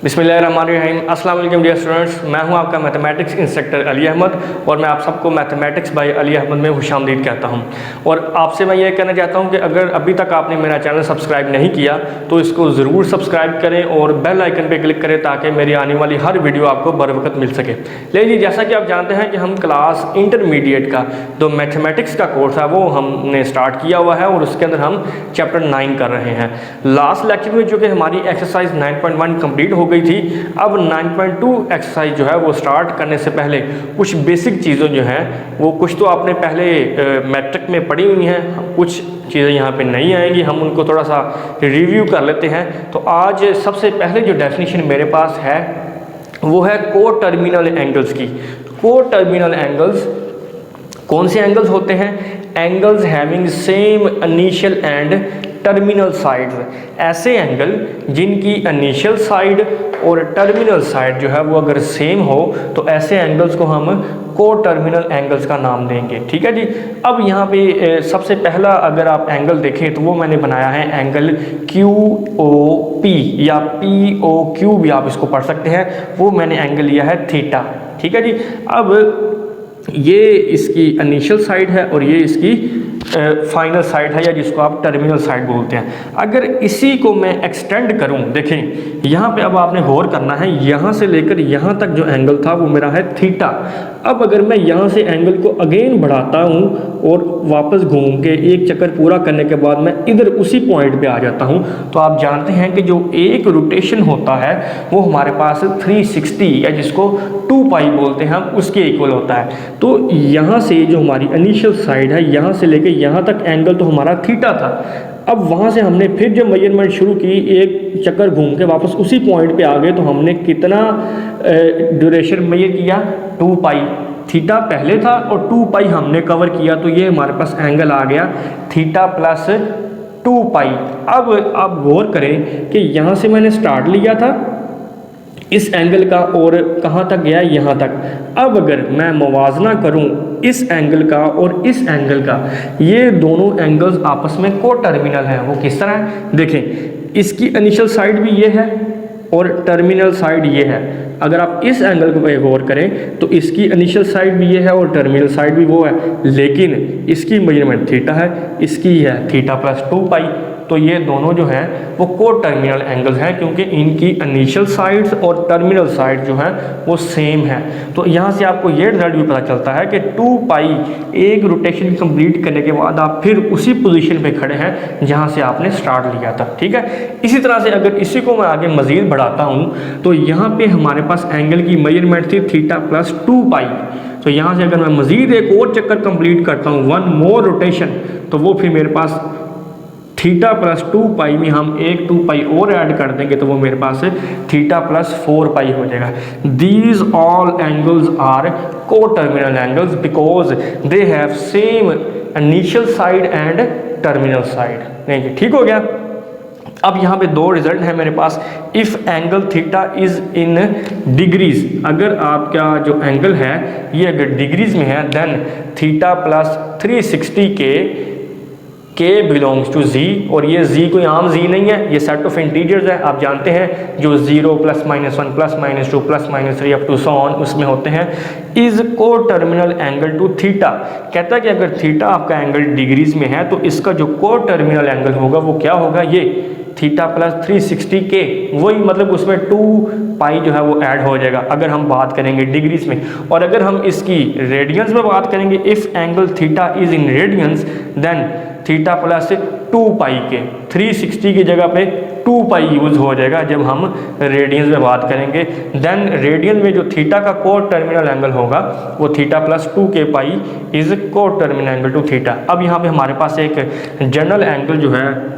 बिस्मिल्लाहिर्रहमानिर्रहीम। अस्सलाम वालेकुम डियर स्टूडेंट्स, मैं हूं आपका मैथमेटिक्स इंस्ट्रक्टर अली अहमद और मैं आप सबको मैथमेटिक्स बाय अली अहमद में खुशामदीद कहता हूं। और आपसे मैं ये कहना चाहता हूं कि अगर अभी तक आपने मेरा चैनल सब्सक्राइब नहीं किया तो इसको ज़रूर सब्सक्राइब करें और बेल आइकन पर क्लिक करें ताकि मेरी आने वाली हर वीडियो आपको बर वक्त मिल सके। लेकिन जी, जैसा कि आप जानते हैं कि हम क्लास इंटरमीडिएट का जो मैथमेटिक्स का कोर्स है वो हमने स्टार्ट किया हुआ है और उसके अंदर हम चैप्टर 9 कर रहे हैं। लास्ट लेक्चर में जो कि हमारी एक्सरसाइज 9.1 कंप्लीट हो गई थी, अब 9.2 एक्सरसाइज जो है वो स्टार्ट करने से पहले कुछ बेसिक चीज़ें जो हैं वो कुछ तो आपने पहले मैट्रिक में पढ़ी हुई हैं, कुछ चीज़ें यहाँ पे नहीं आएंगी, हम उनको थोड़ा सा रिव्यू कर लेते हैं। तो आज सबसे पहले जो डेफिनेशन मेरे पास है वो है को टर्मिनल एंगल्स की। को टर्मिनल एंगल्स कौन से एंगल्स होते हैं? Angles having same initial and terminal sides. ऐसे एंगल जिनकी इनिशियल साइड और टर्मिनल साइड जो है वो अगर सेम हो तो ऐसे एंगल्स को हम को टर्मिनल एंगल्स का नाम देंगे। ठीक है जी। अब यहाँ पे सबसे पहला अगर आप एंगल देखें तो वो मैंने बनाया है एंगल QOP या POQ भी आप इसको पढ़ सकते हैं। वो मैंने एंगल लिया है थीटा। ठीक है जी। अब ये इसकी इनिशियल साइड है और ये इसकी फाइनल साइड है या जिसको आप टर्मिनल साइड बोलते हैं। अगर इसी को मैं एक्सटेंड करूं, देखें यहाँ पे अब आपने गौर करना है, यहाँ से लेकर यहाँ तक जो एंगल था वो मेरा है थीटा। अब अगर मैं यहाँ से एंगल को अगेन बढ़ाता हूँ और वापस घूम के एक चक्कर पूरा करने के बाद मैं इधर उसी पॉइंट पे आ जाता हूँ, तो आप जानते हैं कि जो एक रोटेशन होता है वो हमारे पास 360 या जिसको 2 पाई बोलते हैं हम, उसके इक्वल होता है। तो यहाँ से जो हमारी इनिशियल साइड है यहाँ से लेके यहाँ तक एंगल तो हमारा थीटा था। अब वहाँ से हमने फिर जब मेजरमेंट शुरू की, एक चक्कर घूम के वापस उसी पॉइंट पे आ गए, तो हमने कितना ड्यूरेशन मेजर किया? 2 पाई। थीटा पहले था और 2 पाई हमने कवर किया, तो ये हमारे पास एंगल आ गया थीटा प्लस 2 पाई। अब आप गौर करें कि यहाँ से मैंने स्टार्ट लिया था इस एंगल का और कहाँ तक गया? यहाँ तक। अब अगर मैं मुवाजना करूँ इस एंगल का और इस एंगल का, ये दोनों एंगल्स आपस में को टर्मिनल हैं। वो किस तरह है? देखें, इसकी इनिशियल साइड भी ये है और टर्मिनल साइड ये है। अगर आप इस एंगल को गौर करें तो इसकी इनिशियल साइड भी ये है और टर्मिनल साइड भी वो है, लेकिन इसकी मेजरमेंट थीटा है, इसकी है थीटा प्लस 2 पाई। तो ये दोनों जो हैं वो को टर्मिनल एंगल्स हैं क्योंकि इनकी इनिशियल साइड्स और टर्मिनल साइड जो हैं वो सेम है। तो यहाँ से आपको ये रिजल्ट भी पता चलता है कि 2 पाई एक रोटेशन कंप्लीट करने के बाद आप फिर उसी पोजीशन पे खड़े हैं जहाँ से आपने स्टार्ट लिया था। ठीक है। इसी तरह से अगर इसी को मैं आगे मज़ीद बढ़ाता हूँ तो यहाँ पे हमारे पास एंगल की मेजरमेंट थी थीटा प्लस 2 पाई। तो यहाँ से अगर मैं मज़ीद एक और चक्कर कंप्लीट करता हूँ, 1 मोर रोटेशन, तो वो फिर मेरे पास थीटा प्लस 2 पाई में हम एक 2 पाई और ऐड कर देंगे तो वो मेरे पास थीटा प्लस 4 पाई हो जाएगा। दीज ऑल एंगल्स आर को terminal angles because they have same initial side and terminal side. नहीं, ठीक हो गया। अब यहाँ पे 2 रिजल्ट है मेरे पास। If angle theta is in degrees, अगर आपका जो एंगल है ये अगर डिग्रीज में है, देन थीटा प्लस 360 के बिलोंग्स टू जी। और ये जी कोई आम जी नहीं है, ये सेट ऑफ इंटीजर्स है। आप जानते हैं जो 0 plus minus 1 plus minus 2 plus minus 3 up to so on उसमें होते हैं। इज को टर्मिनल एंगल टू थीटा, कहता है कि अगर थीटा आपका एंगल डिग्रीज में है तो इसका जो को टर्मिनल एंगल होगा वो क्या होगा? ये थीटा प्लस 360 के, वही मतलब उसमें 2 पाई जो है वो ऐड हो जाएगा अगर हम बात करेंगे डिग्रीज में। और अगर हम इसकी रेडियंस में बात करेंगे, if angle theta is in radians then theta plus 2 pi के, 360 की जगह पे 2 पाई यूज़ हो जाएगा जब हम रेडियंस में बात करेंगे। देन रेडियन में जो थीटा का को टर्मिनल एंगल होगा वो थीटा प्लस 2 के पाई इज को टर्मिनल एंगल टू थीटा। अब यहाँ पे हमारे पास एक जनरल एंगल जो है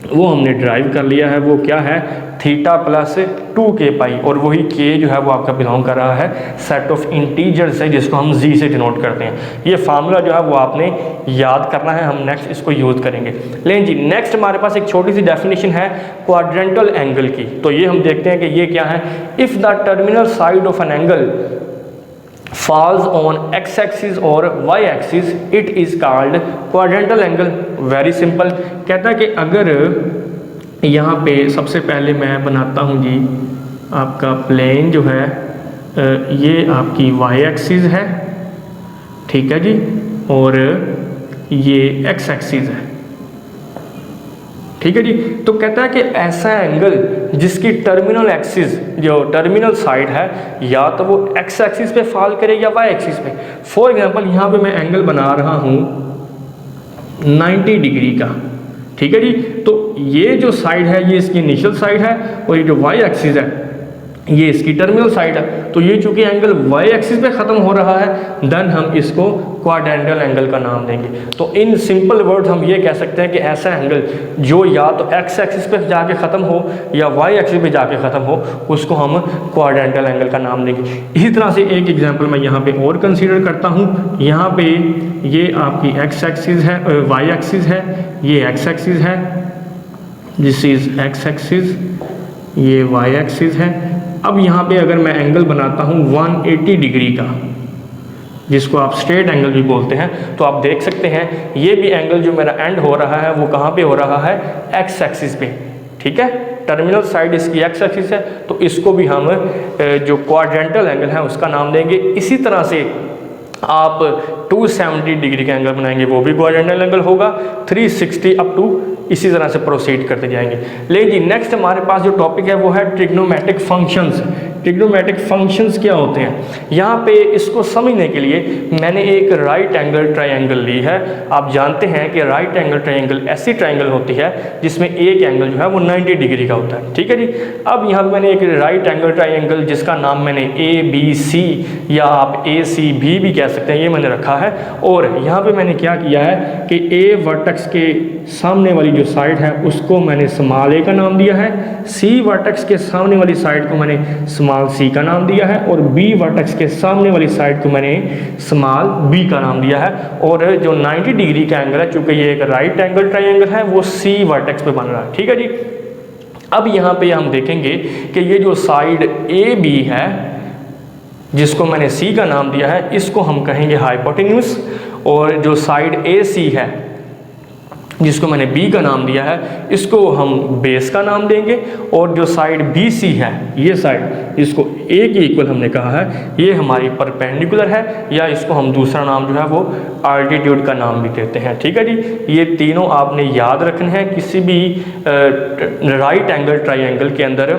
वो हमने ड्राइव कर लिया है, वो क्या है? थीटा प्लस 2 के पाई। और वही के जो है वो आपका बिलोंग कर रहा है सेट ऑफ इंटीजर्स से जिसको हम जी से डिनोट करते हैं। ये फार्मूला जो है वो आपने याद करना है, हम नेक्स्ट इसको यूज़ करेंगे। लेकिन जी नेक्स्ट हमारे पास एक छोटी सी डेफिनेशन है क्वाड्रेंटल एंगल की। तो ये हम देखते हैं कि ये क्या है। If the terminal side of an angle falls on x axis और y axis it is called quadrantal angle। Very simple, कहता है कि अगर यहाँ पे सबसे पहले मैं बनाता हूँ जी आपका प्लेन जो है ये आपकी वाई एक्सिस है, ठीक है जी, और ये एक्स एक्सिस है, ठीक है जी। तो कहता है कि ऐसा एंगल जिसकी टर्मिनल एक्सिस, जो टर्मिनल साइड है, या तो वो एक्स एक्सिस पे फॉल करे या वाई एक्सिस पे। फॉर एग्जांपल यहाँ पे मैं एंगल बना रहा हूँ 90 डिग्री का, ठीक है जी। तो ये जो साइड है ये इसकी इनिशियल साइड है, और ये जो वाई एक्सिस है ये इसकी टर्मिनल साइड है। तो ये चूंकि एंगल वाई एक्सिस पे ख़त्म हो रहा है, देन हम इसको क्वाड्रेंटल एंगल का नाम देंगे। तो इन सिंपल वर्ड हम ये कह सकते हैं कि ऐसा एंगल जो या तो एक्स एक्सिस पे जाके ख़त्म हो या वाई एक्सिस पे जाके ख़त्म हो, उसको हम क्वाड्रेंटल एंगल का नाम देंगे। इसी तरह से एक एग्जांपल मैं यहाँ पे और कंसीडर करता हूँ। यहाँ पे ये आपकी एक्स एक्सिस है, वाई एक्सिस है, ये एक्स एक्सिस है, दिस इज़ एक्स एक्सिस, ये वाई एक्सिस है। अब यहाँ पे अगर मैं एंगल बनाता हूँ 180 डिग्री का, जिसको आप स्ट्रेट एंगल भी बोलते हैं, तो आप देख सकते हैं ये भी एंगल जो मेरा एंड हो रहा है वो कहाँ पे हो रहा है, एक्स एक्सिस पे, ठीक है। टर्मिनल साइड इसकी एक्स एक्सिस है, तो इसको भी हम जो क्वाड्रेंटल एंगल है उसका नाम देंगे। इसी तरह से आप 270 डिग्री का एंगल बनाएंगे, वो भी क्वाड्रेंटल एंगल होगा। 360 अप टू इसी तरह से प्रोसीड करते जाएंगे। लेकिन जी नेक्स्ट हमारे पास जो टॉपिक है वो है ट्रिग्नोमेट्रिक फंक्शंस। ट्रिग्नोमेट्रिक फंक्शंस क्या होते हैं? यहाँ पे इसको समझने के लिए मैंने एक राइट एंगल ट्रायंगल ली है। आप जानते हैं कि राइट एंगल ट्रायंगल ऐसी ट्रायंगल होती है जिसमें एक एंगल जो है वो 90 डिग्री का होता है, ठीक है जी। अब यहाँ पे मैंने एक राइट एंगल ट्रायंगल जिसका नाम मैंने ABC या आप ACB भी कह सकते हैं, ये मैंने रखा है। और यहाँ पे मैंने क्या किया है कि A वर्टेक्स के सामने वाली जो साइड है उसको मैंने स्मॉल a का नाम दिया है, C वर्टेक्स के सामने वाली साइड को मैंने स्मॉल c का नाम दिया है, और B वर्टेक्स के सामने वाली साइड को मैंने स्मॉल b का नाम दिया है। और जो 90 डिग्री का एंगल है, चूंकि ये एक राइट एंगल ट्रायंगल है, वो C वर्टेक्स पे बन रहा है, ठीक है जी। अब यहाँ पे हम देखेंगे कि ये जो साइड AB है जिसको मैंने C का नाम दिया है, इसको हम कहेंगे हाइपोटेन्यूज। और जो साइड AC है जिसको मैंने B का नाम दिया है, इसको हम बेस का नाम देंगे। और जो साइड BC है, ये साइड इसको A के इक्वल हमने कहा है, ये हमारी परपेंडिकुलर है, या इसको हम दूसरा नाम जो है वो आल्टीट्यूड का नाम भी देते हैं, ठीक है जी। ये तीनों आपने याद रखने हैं किसी भी राइट एंगल ट्रायंगल के अंदर।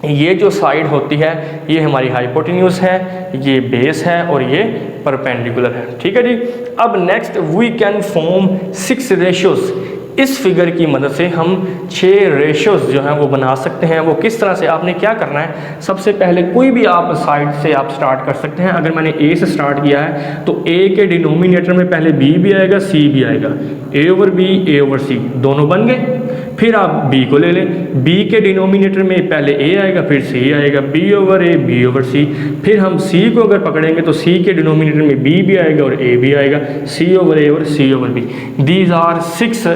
ये जो साइड होती है ये हमारी हाइपोटेन्यूज है, ये बेस है, और ये परपेंडिकुलर है, ठीक है जी। अब next we can form 6 ratios. इस फिगर की मदद से हम 6 रेशियोज जो हैं वो बना सकते हैं। वो किस तरह से, आपने क्या करना है, सबसे पहले कोई भी आप साइड से आप स्टार्ट कर सकते हैं। अगर मैंने A से स्टार्ट किया है तो A के डिनोमिनेटर में पहले B भी आएगा, C भी आएगा, A over B, A over C दोनों बन गए। फिर आप B को ले लें, B के डिनोमिनेटर में पहले A आएगा, फिर C आएगा, B over A, B over C। फिर हम C को अगर पकड़ेंगे तो C के डिनोमिनेटर में B भी आएगा और A भी आएगा, C ओवर A और C over B। These are 6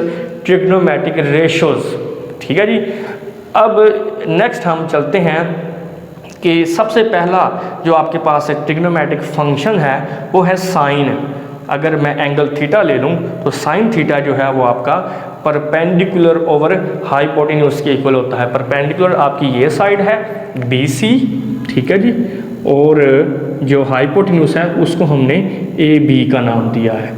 trigonometric ratios, ठीक है जी। अब नेक्स्ट हम चलते हैं कि सबसे पहला जो आपके पास एक ट्रिग्नोमेट्रिक फंक्शन है वो है साइन। अगर मैं एंगल थीटा ले लूँ तो साइन थीटा जो है वो आपका परपेंडिकुलर ओवर हाइपोटेन्यूज के इक्वल होता है। परपेंडिकुलर आपकी ये साइड है BC, ठीक है जी, और जो हाइपोटेन्यूज है उसको हमने AB का नाम दिया है,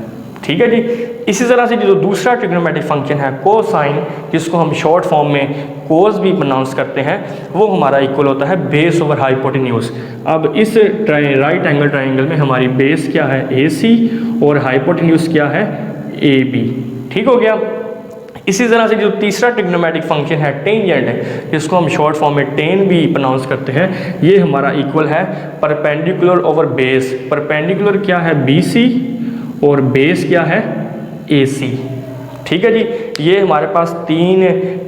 ठीक है जी। इसी तरह से जो दूसरा ट्रिग्नोमेट्रिक फंक्शन है कोसाइन, जिसको हम शॉर्ट फॉर्म में कोस भी प्रोनाउंस करते हैं, वो हमारा इक्वल होता है बेस ओवर हाइपोटेन्यूज। अब इस राइट एंगल ट्रायंगल में हमारी बेस क्या है AC और हाइपोटेन्यूज क्या है AB, ठीक हो गया। इसी तरह से जो तीसरा ट्रिग्नोमेट्रिक फंक्शन है टेंजेंट है, जिसको हम शॉर्ट फॉर्म में टेन भी प्रोनाउंस करते हैं, ये हमारा इक्वल है परपेंडिकुलर ओवर बेस। परपेंडिकुलर क्या है BC और बेस क्या है AC, ठीक है जी। ये हमारे पास 3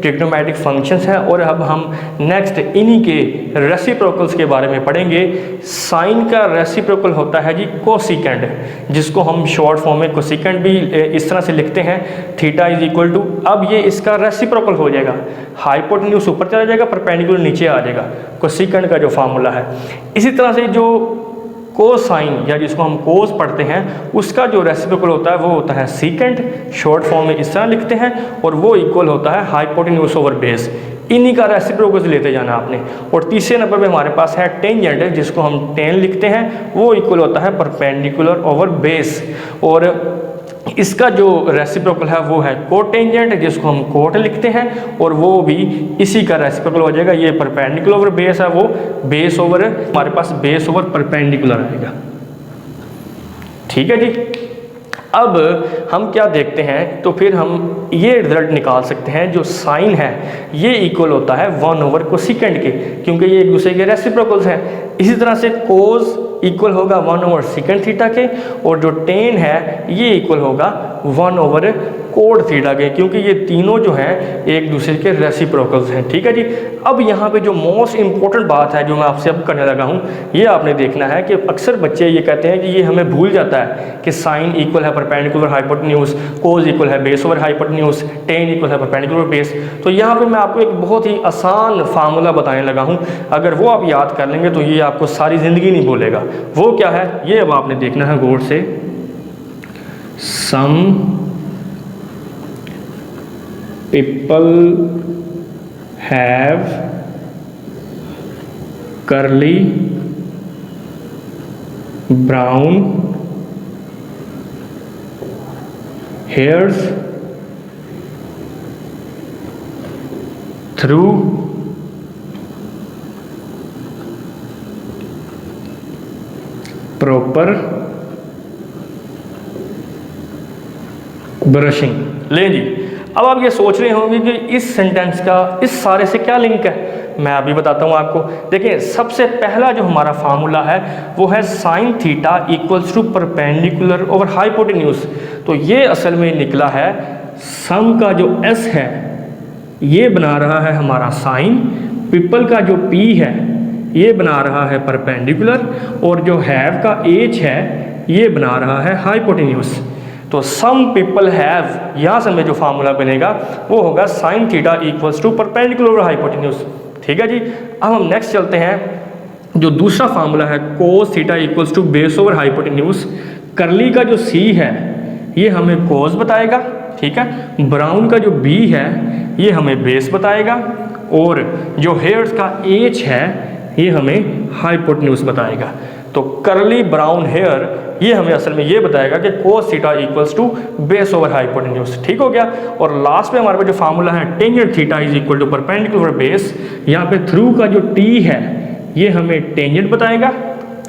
ट्रिग्नोमेट्रिक फंक्शंस हैं। और अब हम नेक्स्ट इन्हीं के रेसिप्रोकल्स के बारे में पढ़ेंगे। साइन का रेसिप्रोकल होता है जी कोसिकेंड, जिसको हम शॉर्ट फॉर्म में कोसिकेंड भी इस तरह से लिखते हैं, थीटा इज इक्वल टू, अब ये इसका रेसिप्रोकल हो जाएगा, हाइपोटेन्यूज ऊपर चला जाएगा, परपेंडिकुलर नीचे आ जाएगा, कोसिकेंड का जो फार्मूला है। इसी तरह से जो कोसाइन या जिसको हम कोस पढ़ते हैं, उसका जो रेसिप्रोकल होता है वो होता है सीकेंट, शॉर्ट फॉर्म में इस तरह लिखते हैं, और वो इक्वल होता है हाइपोटेन्यूज ओवर बेस। इन्हीं का रेसिप्रोकल लेते जाना आपने। और तीसरे नंबर पे हमारे पास है टेंजेंट, जिसको हम टेन लिखते हैं, वो इक्वल होता है परपेंडिकुलर ओवर बेस। और इसका जो रेसिप्रोकल है वो है कोटेंजेंट, जिसको हम कोट लिखते हैं, और वो भी इसी का रेसिप्रोकल हो जाएगा। ये परपेंडिकुलर ओवर बेस है, वो बेस ओवर, हमारे पास बेस ओवर परपेंडिकुलर आएगा। ठीक है जी। अब हम क्या देखते हैं, तो फिर हम ये रिजल्ट निकाल सकते हैं, जो साइन है ये इक्वल होता है 1 ओवर कोसेकेंड के, क्योंकि ये एक दूसरे के रेसिप्रोकल्स हैं। इसी तरह से कोस इक्वल होगा 1 ओवर सेकेंड थीटा के, और जो टेन है ये इक्वल होगा 1 ओवर कोड थीटा के, क्योंकि ये तीनों जो हैं एक दूसरे के रेसिप्रोकल्स हैं। ठीक है जी। अब यहाँ पे जो मोस्ट इंपॉर्टेंट बात है जो मैं आपसे अब करने लगा हूँ, ये आपने देखना है कि अक्सर बच्चे ये कहते हैं कि ये हमें भूल जाता है कि साइन इक्वल है परपेंडिकुलर हाइपोटेन्यूज, कोस इक्वल है base over hypotenuse, ten equal है परपेंडिकुलर बेस। तो यहाँ पर मैं आपको एक बहुत ही आसान फार्मूला बताने लगा हूँ, अगर वो आप याद कर लेंगे तो ये आपको सारी ज़िंदगी नहीं भूलेगा। वो क्या है ये अब आपने देखना है गौर से। सम people have curly brown hairs through proper brushing। ले जी, अब आप ये सोच रहे होंगे कि इस सेंटेंस का इस सारे से क्या लिंक है। मैं अभी बताता हूँ आपको। देखिए, सबसे पहला जो हमारा फार्मूला है वो है sine theta equals to perpendicular over hypotenuse. तो ये असल में निकला है, सम का जो एस है ये बना रहा है हमारा साइन, पीपल का जो पी है ये बना रहा है परपेंडिकुलर, और जो हैव का एच है ये बना रहा है हाइपोटेन्यूज। तो सम पीपल हैव, यहाँ से हमें जो फार्मूला बनेगा वो होगा sine theta equals to perpendicular over hypotenuse. ठीक है जी। अब हम नेक्स्ट चलते हैं। जो दूसरा फार्मूला है cos theta equals to base over hypotenuse. करली का जो सी है ये हमें कोस बताएगा, ठीक है। ब्राउन का जो बी है ये हमें बेस बताएगा, और जो हेयर्स का एच है ये हमें हाइपोटेन्यूज बताएगा। तो करली ब्राउन हेयर ये हमें असल में ये बताएगा कि cos theta equals to base over hypotenuse. ठीक हो गया। और लास्ट में हमारे पास जो फार्मूला है tangent theta is equal to perpendicular base, यहाँ पे थ्रू का जो टी है ये हमें टेंजेंट बताएगा,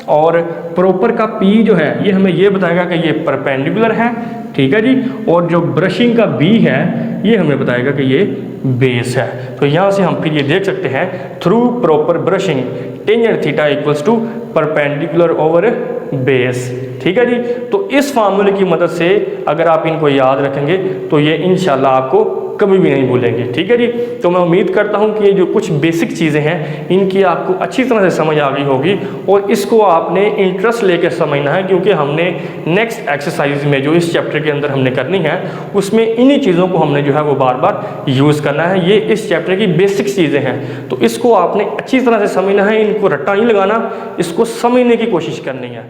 और प्रॉपर का पी जो है ये हमें ये बताएगा कि ये परपेंडिकुलर है। ठीक है जी। और जो ब्रशिंग का बी है ये हमें बताएगा कि ये बेस है। तो यहाँ से हम फिर ये देख सकते हैं through proper brushing tangent theta equals to perpendicular over base. ठीक है जी। तो इस फार्मूले की मदद से अगर आप इनको याद रखेंगे तो ये इंशाल्लाह आपको कभी भी नहीं भूलेंगे। ठीक है जी। तो मैं उम्मीद करता हूँ कि ये जो कुछ बेसिक चीज़ें हैं इनकी आपको अच्छी तरह से समझ आ गई होगी, और इसको आपने इंटरेस्ट लेकर समझना है, क्योंकि हमने नेक्स्ट एक्सरसाइज में जो इस चैप्टर के अंदर हमने करनी है उसमें इन्हीं चीज़ों को हमने जो है वो बार बार यूज़ करना है। ये इस चैप्टर की बेसिक चीज़ें हैं, तो इसको आपने अच्छी तरह से समझना है, इनको रट्टा नहीं लगाना, इसको समझने की कोशिश करनी है।